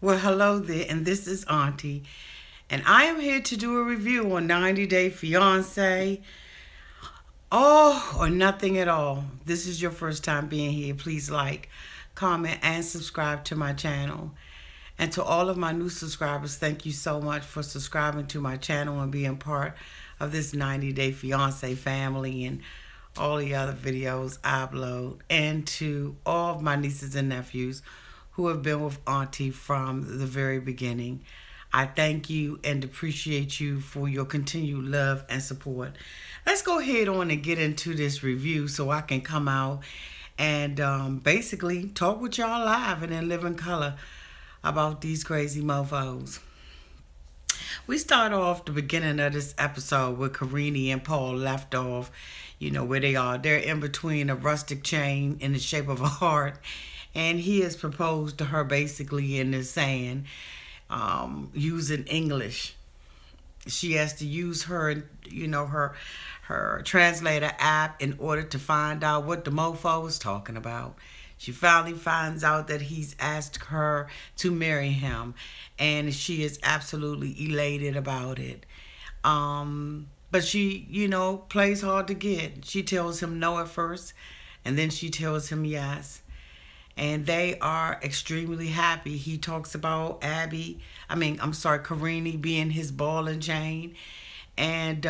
Well, hello there, and this is Auntie, and I am here to do a review on 90 Day Fiance. Oh, or nothing at all. This is your first time being here. Please like, comment, and subscribe to my channel. And to all of my new subscribers, thank you so much for subscribing to my channel and being part of this 90 Day Fiance family and all the other videos I upload. And to all of my nieces and nephews who have been with Auntie from the very beginning, I thank you and appreciate you for your continued love and support. Let's go ahead on and get into this review so I can come out and basically talk with y'all live and in living color about these crazy mofos. We start off the beginning of this episode with Karine and Paul left off, you know, where they are. They're in between a rustic chain in the shape of a heart, and he has proposed to her basically in the sand, using English. She has to use her, you know, her translator app in order to find out what the mofo is talking about. She finally finds out that he's asked her to marry him, and she is absolutely elated about it. But she, you know, plays hard to get. She tells him no at first, and then she tells him yes. And they are extremely happy. He talks about Karine being his ball and chain. And,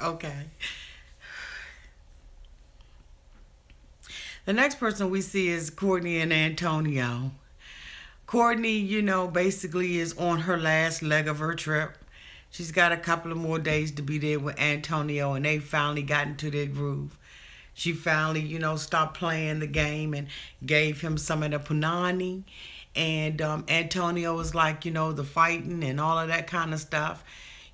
okay. The next person we see is Cortney and Antonio. Cortney, you know, basically is on her last leg of her trip. She's got a couple of more days to be there with Antonio, and they finally got into their groove. She finally, you know, stopped playing the game and gave him some of the punani. And Antonio was like, you know, the fighting and all of that kind of stuff,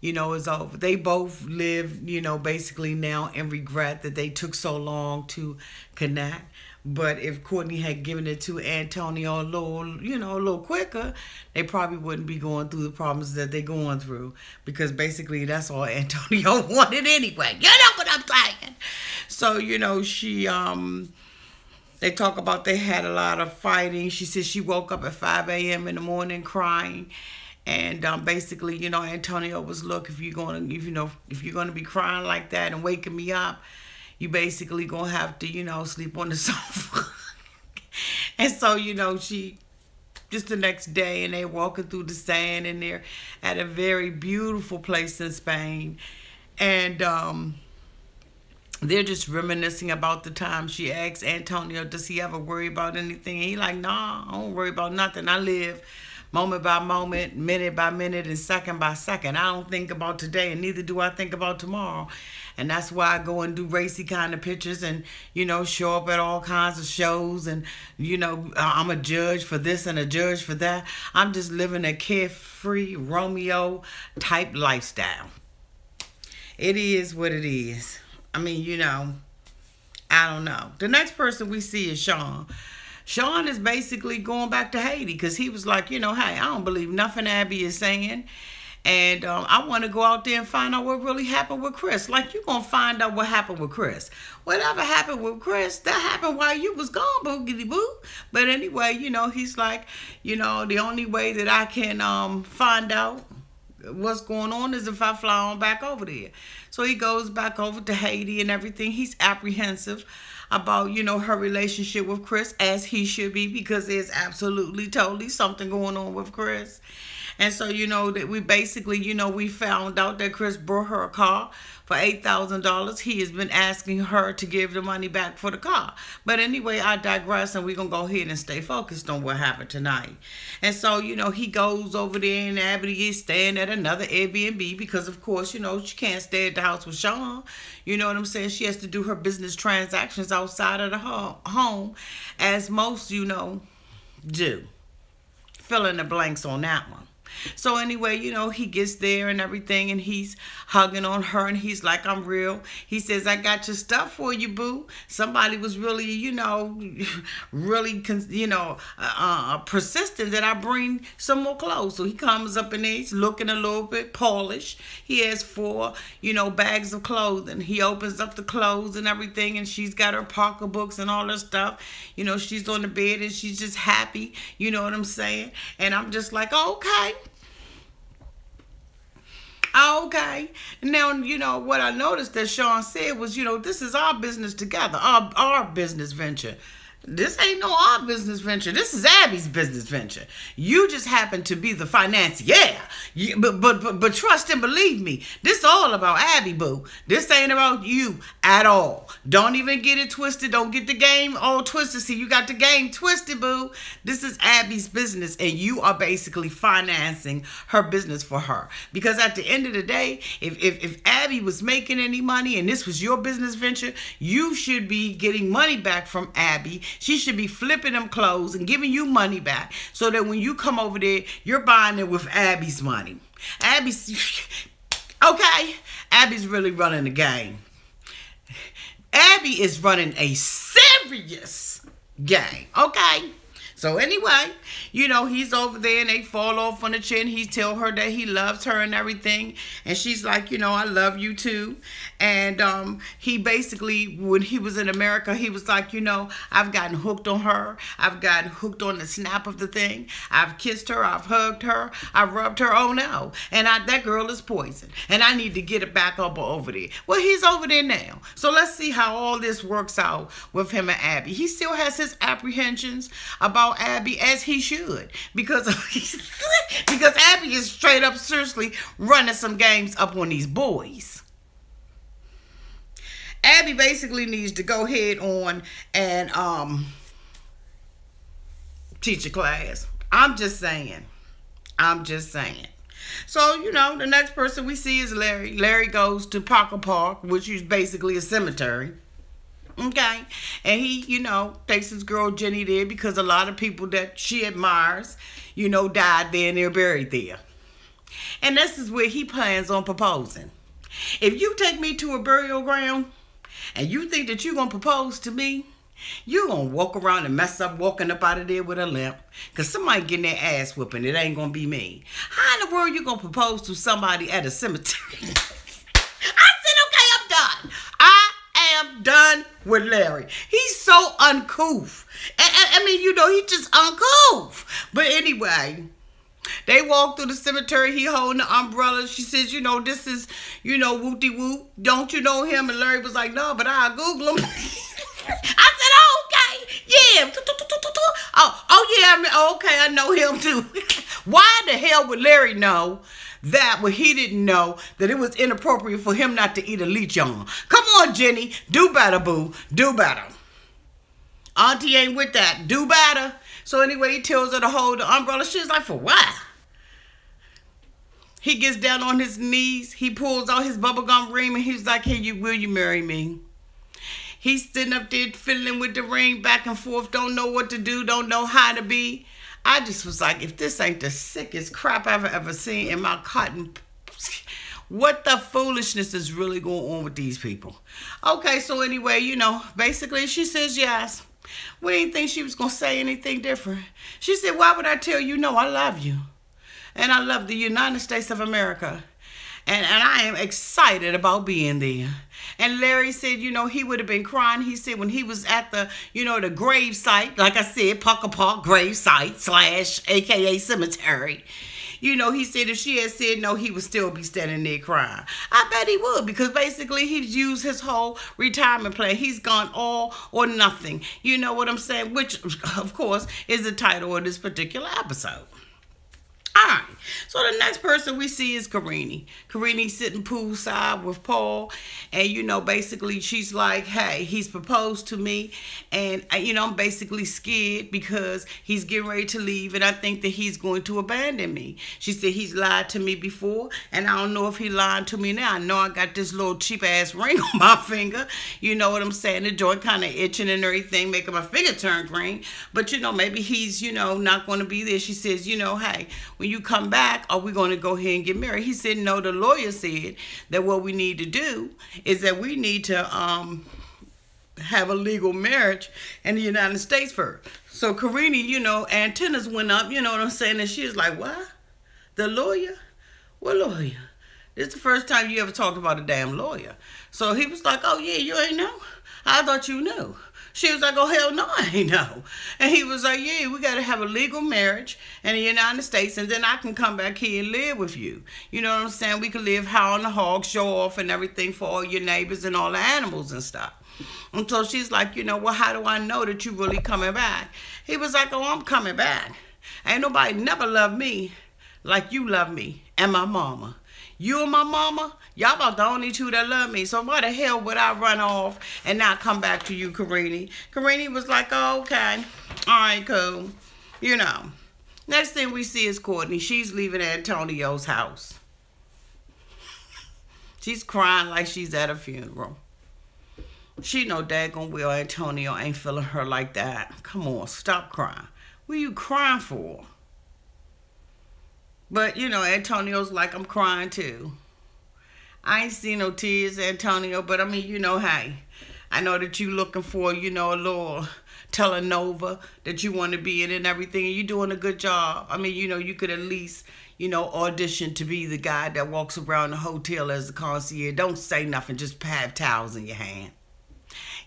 you know, is over. They both live, you know, basically now in regret that they took so long to connect. But if Cortney had given it to Antonio a little quicker, they probably wouldn't be going through the problems that they're going through. Because basically that's all Antonio wanted anyway. You know what I'm saying? So, you know, they talk about they had a lot of fighting. She said she woke up at 5 a.m. in the morning crying. And basically, you know, Antonio was, look, if you're gonna be crying like that and waking me up, you basically gonna have to, you know, sleep on the sofa. And so, you know, just the next day, and they're walking through the sand, and they're at a very beautiful place in Spain. And they're just reminiscing about the time she asked Antonio, does he ever worry about anything? And he like, nah, I don't worry about nothing. I live moment by moment, minute by minute, and second by second. I don't think about today, and neither do I think about tomorrow. And that's why I go and do racy kind of pictures and, you know, show up at all kinds of shows. And, you know, I'm a judge for this and a judge for that. I'm just living a carefree Romeo type lifestyle. It is what it is. I mean, you know, I don't know. The next person we see is Sean. Sean is basically going back to Haiti because he was like, you know, hey, I don't believe nothing Abby is saying. And I want to go out there and find out what really happened with Chris. Like, you're going to find out what happened with Chris. Whatever happened with Chris, that happened while you was gone, boogity boo. But anyway, you know, he's like, you know, the only way that I can find out what's going on is if I fly on back over there. So he goes back over to Haiti and everything. He's apprehensive about, you know, her relationship with Chris, as he should be, because there's absolutely totally something going on with Chris. And so, you know, that we basically, you know, we found out that Chris brought her a car for $8,000. He has been asking her to give the money back for the car. But anyway, I digress, and we're going to go ahead and stay focused on what happened tonight. And so, you know, he goes over there, and Abby is staying at another Airbnb because, of course, you know, she can't stay at the house with Sean. You know what I'm saying? She has to do her business transactions outside of the home, as most, you know, do. Fill in the blanks on that one. So anyway, he gets there and everything, and he's hugging on her, and he's like, I'm real. He says, I got your stuff for you, boo. Somebody was really, really, persistent that I bring some more clothes. So he comes up in there, he's looking a little bit polished. He has 4, bags of clothing. He opens up the clothes and everything, and she's got her pocketbooks and all her stuff. She's on the bed, and she's just happy. You know what I'm saying? And I'm just like, okay. Okay. Now, what I noticed that Sean said was, this is our business together, our business venture. This ain't no our business venture. This is Abby's business venture. You just happen to be the financier. Yeah. But trust and believe me, this is all about Abby, boo. This ain't about you at all. Don't even get it twisted. Don't get the game all twisted. See, you got the game twisted, boo. This is Abby's business, and you are basically financing her business for her. Because at the end of the day, if Abby was making any money and this was your business venture, you should be getting money back from Abby. She should be flipping them clothes and giving you money back so that when you come over there, you're buying it with Abby's money. Okay, Abby's really running the game. Abby is running a serious game, okay? So anyway, he's over there and they fall off on the chin. He tell her that he loves her and everything. And she's like, I love you too. And he basically, when he was in America, he was like, I've gotten hooked on her. I've gotten hooked on the snap of the thing. I've kissed her. I've hugged her. I've rubbed her. Oh no. And that girl is poison. And I need to get it back up over there. Well, he's over there now. So let's see how all this works out with him and Abby. He still has his apprehensions about Abby, as he should, because Abby is straight up seriously running some games up on these boys. Abby basically needs to go ahead on and teach a class. I'm just saying. So, the next person we see is Larry. Larry goes to Parker Park, which is basically a cemetery. Okay, and he, takes his girl Jenny there because a lot of people that she admires, died there and they're buried there. And this is where he plans on proposing. If you take me to a burial ground and you think that you're going to propose to me, you're going to walk around and mess up walking up out of there with a limp because somebody getting their ass whooping. It ain't going to be me. How in the world you going to propose to somebody at a cemetery? I said, okay, I'm done. I'm done with Larry. He's so uncouth. I mean, he's just uncouth. But anyway, they walk through the cemetery. He holding the umbrella. She says, this is, whoopty whoop. Don't you know him? And Larry was like, no, but I'll Google him. I said, oh, okay. Yeah. Oh, yeah. Okay, I know him too. Why the hell would Larry know that when he didn't know that it was inappropriate for him not to eat a lechon? Come on, Jenny. Do better, boo. Do better. Auntie ain't with that. Do better. So anyway, he tells her to hold the umbrella. She's like, for what? He gets down on his knees. He pulls out his bubblegum ring and he's like, hey, will you marry me? He's sitting up there fiddling with the ring back and forth. Don't know what to do. Don't know how to be. I just was like, if this ain't the sickest crap I've ever seen in my cotton, what the foolishness is really going on with these people? Okay, so anyway, basically she says yes. We didn't think she was going to say anything different. She said, why would I tell you no? I love you. And I love the United States of America. And I am excited about being there. And Larry said, he would have been crying. He said when he was at the, the grave site, like I said, Parker Park grave site / AKA cemetery. He said if she had said no, he would still be standing there crying. I bet he would, because basically he's used his whole retirement plan. He's gone all or nothing. You know what I'm saying? Which, of course, is the title of this particular episode. All right, so the next person we see is Karine. Karine sitting poolside with Paul, and basically she's like, hey, he's proposed to me, and I'm basically scared because he's getting ready to leave, and I think that he's going to abandon me. She said he's lied to me before, and I don't know if he lied to me now. I know I got this little cheap ass ring on my finger. You know what I'm saying? The joint kind of itching and everything, making my finger turn green. But maybe he's not going to be there. She says, hey, when you come back, are we going to go ahead and get married? He said, no, the lawyer said that what we need to do is that we need to have a legal marriage in the United States first. So Karine, you know, antennas went up, you know what I'm saying? And she was like, what? The lawyer? What lawyer? This is the first time you ever talked about a damn lawyer. So he was like, oh yeah, you ain't know? I thought you knew. She was like, oh, hell no, I ain't know. And he was like, yeah, we got to have a legal marriage in the United States, and then I can come back here and live with you. You know what I'm saying? We can live high on the hog, show off and everything for all your neighbors and all the animals and stuff. And so she's like, you know, well, how do I know that you really coming back? He was like, oh, I'm coming back. Ain't nobody never loved me like you love me and my mama. You and my mama, y'all about the only two that love me. So why the hell would I run off and not come back to you, Karine? Karine was like, oh, okay. All right, cool. You know. Next thing we see is Cortney. She's leaving Antonio's house. She's crying like she's at a funeral. She know daggone well Antonio ain't feeling her like that. Come on, stop crying. What are you crying for? But, you know, Antonio's like, I'm crying too. I ain't seen no tears, Antonio, but I mean, you know, hey, I know that you looking for, you know, a little telenova that you want to be in and everything, and you doing a good job. I mean, you know, you could at least, you know, audition to be the guy that walks around the hotel as the concierge. Don't say nothing, just have towels in your hand.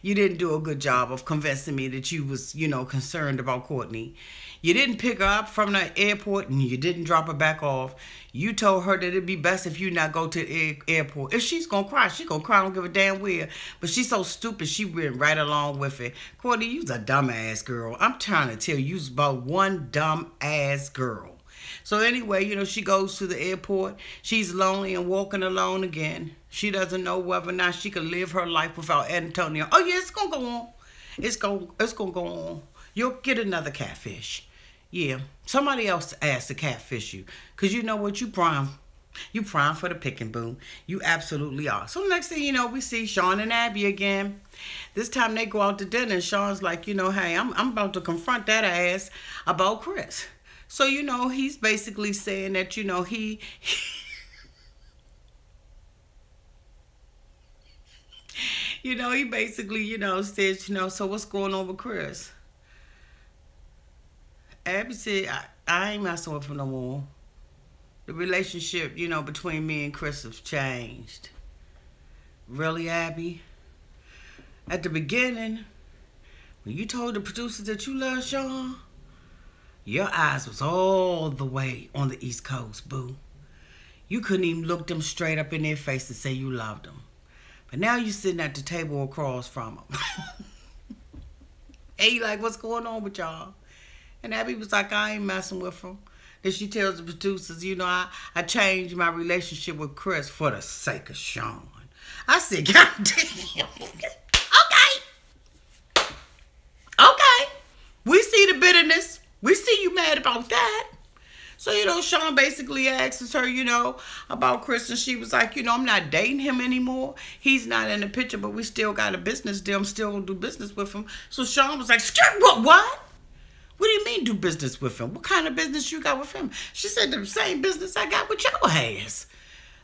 You didn't do a good job of convincing me that you was, you know, concerned about Cortney. You didn't pick her up from the airport and you didn't drop her back off. You told her that it'd be best if you not go to the airport. If she's going to cry, she's going to cry. I don't give a damn where. But she's so stupid, she went right along with it. Cortney, you's a dumbass girl. I'm trying to tell you, you's about one dumbass girl. So anyway, you know, she goes to the airport. She's lonely and walking alone again. She doesn't know whether or not she can live her life without Antonio. Oh, yeah, it's going to go on. It's going to go on. You'll get another catfish. Yeah, somebody else asked to catfish you. Because you know what? You prime for the picking, boo. You absolutely are. So next thing you know, we see Sean and Abby again. This time they go out to dinner and Sean's like, you know, hey, I'm about to confront that ass about Chris. So, you know, he's basically saying that, you know, he you know, he basically, you know, says, you know, so what's going on with Chris? Abby said, I ain't messing with him no more. The relationship, you know, between me and Chris has changed. Really, Abby? At the beginning, when you told the producers that you love Sean, your eyes was all the way on the East Coast, boo. You couldn't even look them straight up in their face and say you loved them. But now you sitting at the table across from them. Hey, like, what's going on with y'all? And Abby was like, I ain't messing with him. Then she tells the producers, you know, I changed my relationship with Chris for the sake of Sean. I said, God damn. Okay. We see the bitterness. We see you mad about that. So, you know, Sean basically asks her, you know, about Chris. And she was like, you know, I'm not dating him anymore. He's not in the picture, but we still got a business deal. I'm still going to do business with him. So Sean was like, what? What do you mean do business with him? What kind of business you got with him? She said the same business I got with your ass.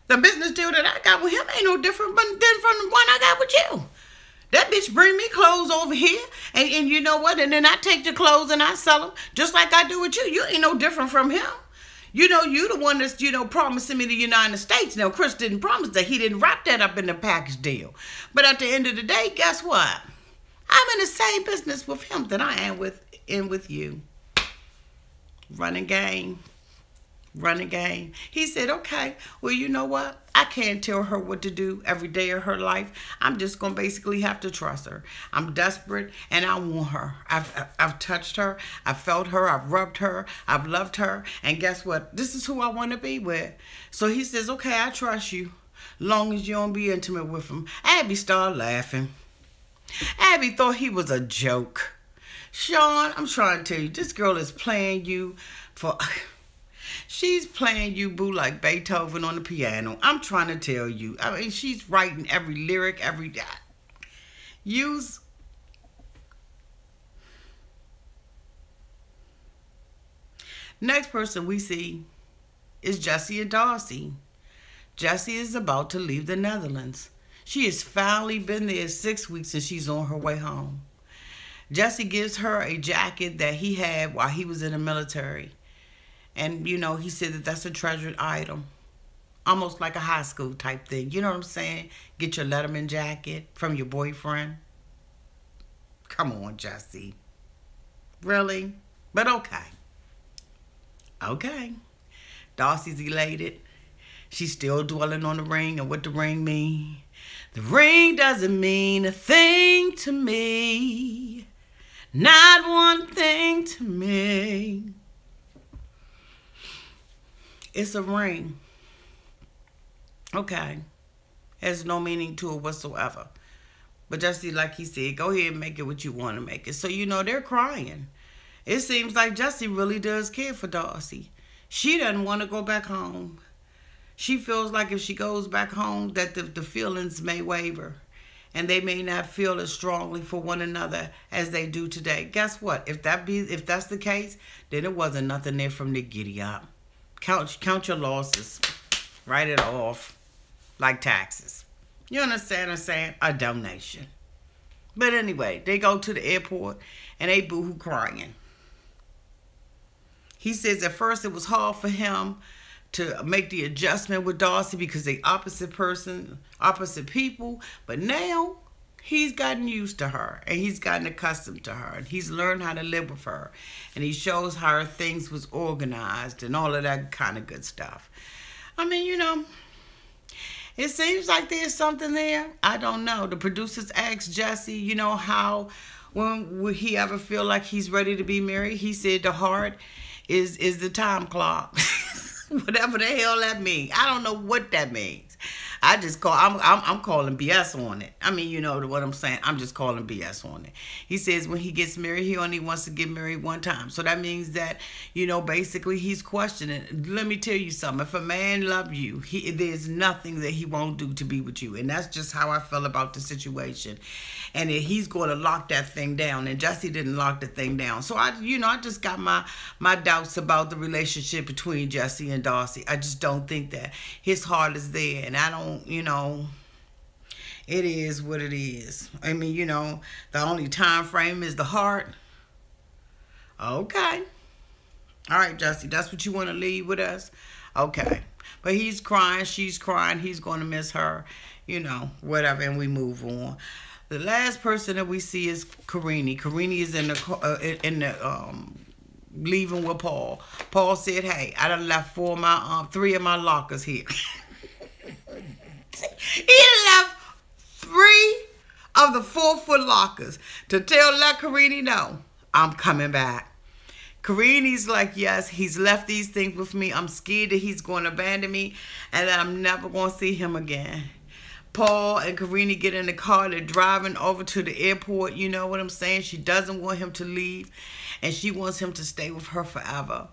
The business deal that I got with him ain't no different than from the one I got with you. That bitch bring me clothes over here, and you know what? And then I take the clothes and I sell them just like I do with you. You ain't no different from him. You know, you the one that's, you know, promising me the United States. Now, Chris didn't promise that. He didn't wrap that up in the package deal. But at the end of the day, guess what? I'm in the same business with him that I am with you. Running game. He said, okay, well, you know what? I can't tell her what to do every day of her life. I'm just going to basically have to trust her. I'm desperate and I want her. I've touched her. I've felt her. I've rubbed her. I've loved her. And guess what? This is who I want to be with. So he says, okay, I trust you. Long as you don't be intimate with him. Abby started laughing. Abby thought he was a joke. Sean, I'm trying to tell you, this girl is playing you for... She's playing you, boo, like Beethoven on the piano. I'm trying to tell you. I mean, she's writing every lyric, every... Use... Next person we see is Jessie and Darcey. Jessie is about to leave the Netherlands. She has finally been there 6 weeks and she's on her way home. Jessie gives her a jacket that he had while he was in the military. And, you know, he said that that's a treasured item. Almost like a high school type thing. You know what I'm saying? Get your Letterman jacket from your boyfriend. Come on, Jessie. Really? But okay. Okay. Darcey's elated. She's still dwelling on the ring and what the ring mean. The ring doesn't mean a thing to me. Not one thing to me. It's a ring. Okay. Has no meaning to it whatsoever. But Jessie, like he said, go ahead and make it what you want to make it. So, you know, they're crying. It seems like Jessie really does care for Darcey. She doesn't want to go back home. She feels like if she goes back home that the feelings may waver. And they may not feel as strongly for one another as they do today. Guess what? If that's the case, then it wasn't nothing there from the giddy up. Count your losses. Write it off. Like taxes. You understand what I'm saying? A donation. But anyway, they go to the airport and they boo-hoo crying. He says at first it was hard for him to make the adjustment with Darcey because they opposite people. But now he's gotten used to her and he's gotten accustomed to her and he's learned how to live with her. And he shows how her things was organized and all of that kind of good stuff. I mean, you know, it seems like there's something there. I don't know. The producers asked Jessie, you know, how, when would he ever feel like he's ready to be married? He said the heart is the time clock. Whatever the hell that means. I don't know what that means. I'm calling BS on it. I mean, you know what I'm saying. I'm just calling BS on it. He says when he gets married, he only wants to get married one time. So that means that, you know, basically he's questioning. Let me tell you something. If a man loves you, there's nothing that he won't do to be with you. And that's just how I feel about the situation. And he's going to lock that thing down. And Jessie didn't lock the thing down. So I just got my doubts about the relationship between Jessie and Darcey. I just don't think that his heart is there. And I don't, you know, it is what it is. I mean, you know, the only time frame is the heart. Okay. All right, Jessie, that's what you want to leave with us? Okay. But he's crying, she's crying, he's going to miss her, you know, whatever, and we move on. The last person that we see is Karine. Karine is in the leaving with Paul. Paul said, "Hey, I done left 3 of my lockers here." He left 3 of the 4-foot lockers to let Karine know, I'm coming back. Karine's like, yes, he's left these things with me. I'm scared that he's going to abandon me and that I'm never going to see him again. Paul and Karine get in the car. They're driving over to the airport. You know what I'm saying? She doesn't want him to leave, and she wants him to stay with her forever.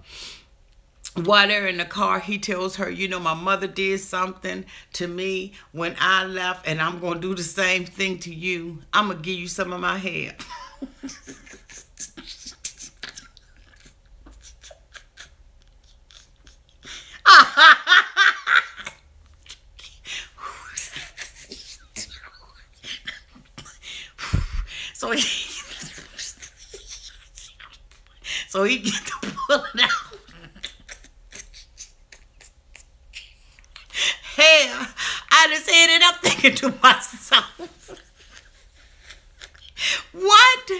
While they're in the car, he tells her, you know, my mother did something to me when I left, and I'm going to do the same thing to you. I'm going to give you some of my hair. So he get to pull it out. Hell, I just ended up thinking to myself, what?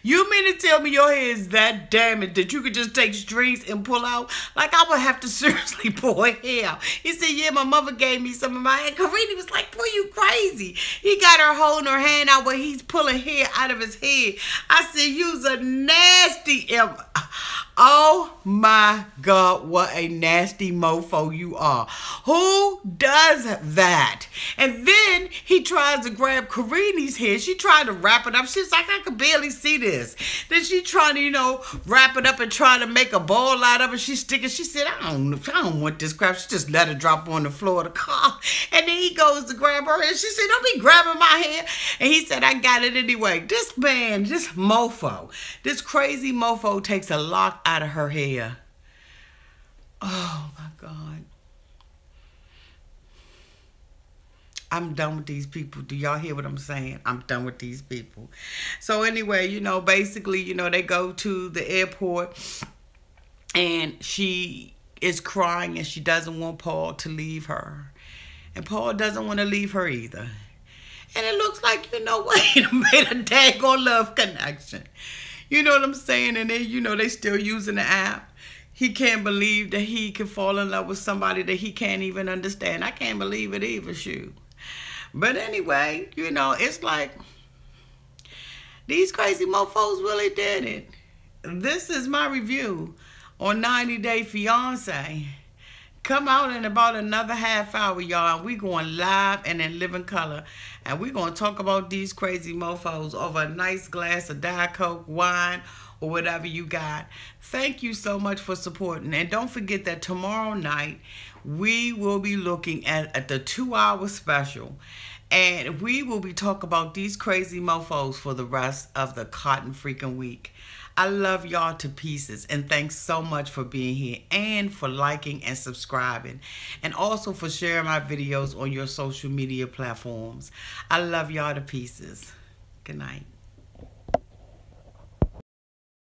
You mean to tell me your hair is that damaged that you could just take strings and pull out? Like, I would have to seriously pull hair out. He said, yeah, my mother gave me some of my hair. Karine was like, boy, you crazy. He got her holding her hand out where he's pulling hair out of his head. I said, you's a nasty imp. Oh my God, what a nasty mofo you are. Who does that? And then he tries to grab Karine's hair. She tried to wrap it up. She's like, I could barely see this. Then she trying to, you know, wrap it up and try to make a ball out of it. She's sticking. She said, I don't want this crap. She just let it drop on the floor of the car. And then he goes to grab her hair. She said, don't be grabbing my hair. And he said, I got it anyway. This man, this mofo, this crazy mofo takes a lock out of her hair. Oh my God. I'm done with these people. Do y'all hear what I'm saying? I'm done with these people. So anyway, you know, basically, you know, they go to the airport and she is crying and she doesn't want Paul to leave her. And Paul doesn't want to leave her either. And it looks like, you know what, he made a daggone love connection. You know what I'm saying? And they, you know, they still using the app. He can't believe that he can fall in love with somebody that he can't even understand. I can't believe it either, shoot. But anyway, you know, it's like these crazy mofos really did it. This is my review on 90 Day Fiance. Come out in about another half hour, y'all. We going live and in living color. And we're going to talk about these crazy mofos over a nice glass of Diet Coke, wine, or whatever you got. Thank you so much for supporting. And don't forget that tomorrow night, we will be looking at the 2-hour special. And we will be talking about these crazy mofos for the rest of the cotton freaking week. I love y'all to pieces. And thanks so much for being here and for liking and subscribing. And also for sharing my videos on your social media platforms. I love y'all to pieces. Good night.